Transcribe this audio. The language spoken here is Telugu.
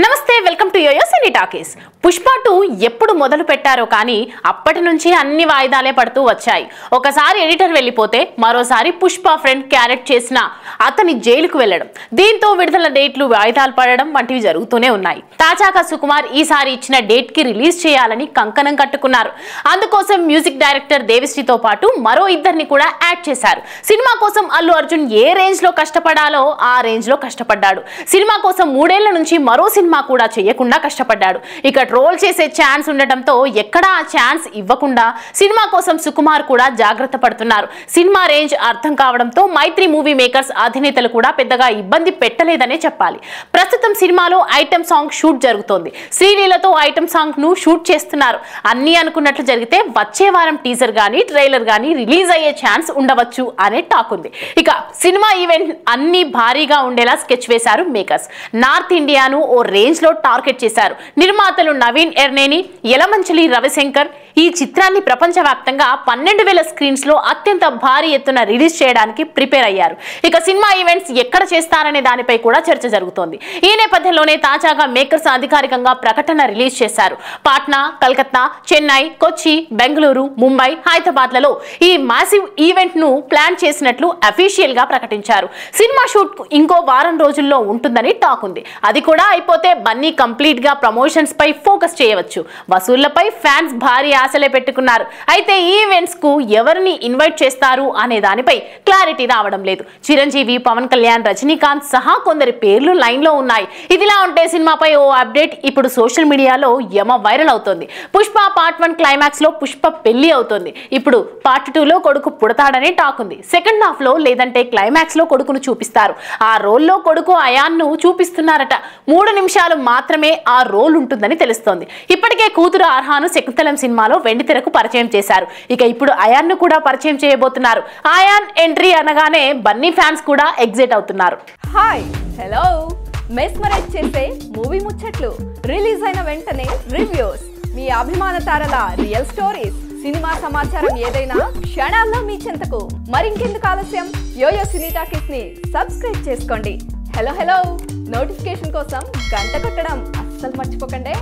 నమస్తే welcome to YoYo Cine Talkies. Pushpa 2 ఎప్పుడు మొదలు పెట్టారో కానీ అప్పటి నుంచి అన్ని వాయిదాలే పడుతూ వచ్చాయి. ఒకసారి ఎడిటర్ వెళ్ళిపోతే మరోసారి పుష్ప ఫ్రెండ్ క్యారెక్ట్ చేసిన అతని జైలుకు వెళ్ళడం, దీంతో విడుదల డేట్లు వాయిదాలు పడడం వంటివి జరుగుతూనే ఉన్నాయి. తాజాగా సుకుమార్ ఈసారి ఇచ్చిన డేట్ కి రిలీజ్ చేయాలని కంకణం కట్టుకున్నారు. అందుకోసం మ్యూజిక్ డైరెక్టర్ దేవిశ్రీతో పాటు మరో ఇద్దరిని కూడా యాడ్ చేశారు. సినిమా కోసం అల్లు అర్జున్ ఏ రేంజ్ లో కష్టపడాలో ఆ రేంజ్ లో కష్టపడ్డాడు. సినిమా కోసం 3 ఏళ్ల నుంచి మరో సినిమా కూడా చేయకుండా కష్టపడ్డాడు. ఇక ట్రోల్ చేసే ఛాన్స్ ఉండటంతో ఎక్కడా ఆ ఛాన్స్ ఇవ్వకుండా సినిమా కోసం సుకుమార్ కూడా జాగ్రత్త పడుతున్నారు. సినిమా రేంజ్ అర్థం కావడంతో మైత్రి మూవీ మేకర్స్ అధినేతలు కూడా పెద్దగా ఇబ్బంది పెట్టలేదనే చెప్పాలి. ప్రస్తుతం సినిమాలో ఐటెం సాంగ్ షూట్ జరుగుతోంది. శ్రీలీలతో ఐటెం సాంగ్ ను షూట్ చేస్తున్నారు. అన్ని అనుకున్నట్లు జరిగితే వచ్చే వారం టీజర్ గానీ ట్రైలర్ గానీ రిలీజ్ అయ్యే ఛాన్స్ ఉండవచ్చు అనే టాక్ ఉంది. ఇక సినిమా ఈవెంట్ అన్ని భారీగా ఉండేలా స్కెచ్ వేశారు మేకర్స్. నార్త్ ఇండియాను ఓ రేంజ్ లో టార్గెట్ చేశారు. నిర్మాతలు నవీన్ ఎర్నేని, యలమంచిలి రవిశంకర్ ఈ చిత్రాన్ని ప్రపంచవ్యాప్తంగా 12,000 స్క్రీన్స్ లో అత్యంత భారీ ఎత్తున రిలీజ్ చేయడానికి ప్రిపేర్ అయ్యారు. ఇక సినిమా ఈవెంట్స్ ఎక్కడ చేస్తారనే దానిపై కూడా చర్చ జరుగుతోంది. ఈ నేపథ్యంలోనే తాజాగా మేకర్స్ అధికారికంగా ప్రకటన రిలీజ్ చేశారు. పాట్నా, కలకత్తా, చెన్నై, కొచ్చి, బెంగళూరు, ముంబై, హైదరాబాద్ లలో ఈ మాసివ్ ఈవెంట్ ను ప్లాన్ చేసినట్లు అఫీషియల్ గా ప్రకటించారు. సినిమా షూట్ ఇంకో వారం రోజుల్లో ఉంటుందని టాక్ ఉంది. అది కూడా అయిపోతే బన్నీ కంప్లీట్ గా ప్రమోషన్స్ పై ఫోకస్ చేయవచ్చు. వసూళ్లపై ఫ్యాన్స్ భారీ ఆశలే పెట్టుకున్నారు. అయితే ఈ ఈవెంట్స్ కు ఎవరిని ఇన్వైట్ చేస్తారు అనే దానిపై క్లారిటీ రావడం లేదు. చిరంజీవి, పవన్ కళ్యాణ్, రజనీకాంత్ సహా కొందరి పేర్లు లైన్ లో ఉన్నాయి. ఇదిలా ఉంటే సినిమాపై ఓ అప్డేట్ ఇప్పుడు సోషల్ మీడియాలో వైరల్ అవుతోంది. పుష్ప పార్ట్ 1 క్లైమాక్స్ లో పుష్ప పెళ్లి అవుతోంది. ఇప్పుడు పార్ట్ 2 లో కొడుకు పుడతాడనే టాక్ ఉంది. సెకండ్ హాఫ్ లో లేదంటే క్లైమాక్స్ లో కొడుకును చూపిస్తారు. ఆ రోల్లో కొడుకు అయాన్ ను చూపిస్తున్నారట. 3 నిమిషాలు మాత్రమే ఆ రోల్ ఉంటుందని తెలుస్తోంది. ఇప్పటికే కూతురు అర్హాను శకుంతలం సినిమాలో వెండితెరకు పరిచయం చేశారు. ఇక ఇప్పుడు అయాన్ ను కూడా పరిచయం చేయబోతున్నారు. అయాన్ ఎంట్రీ అనగానే బన్నీ ఫ్యాన్స్ కూడా ఎగ్జైట్ అవుతున్నారు. హాయ్, హలో, మెస్మరైజ్ చేసే మూవీ ముచ్చట్లు, రిలీజ్ అయిన వెంటనే రివ్యూస్, మీ అభిమాన తారల రియల్ స్టోరీస్, సినిమా సమాచారం ఏదైనా క్షణాల్లో మీ చెంతకు. మరింకెందుకు ఆలస్యం, యోయో సినీ టాకీస్ ని సబ్స్క్రైబ్ చేసుకోండి. హలో హలో నోటిఫికేషన్ కోసం గంట కొట్టడం అస్సలు మర్చిపోకండి.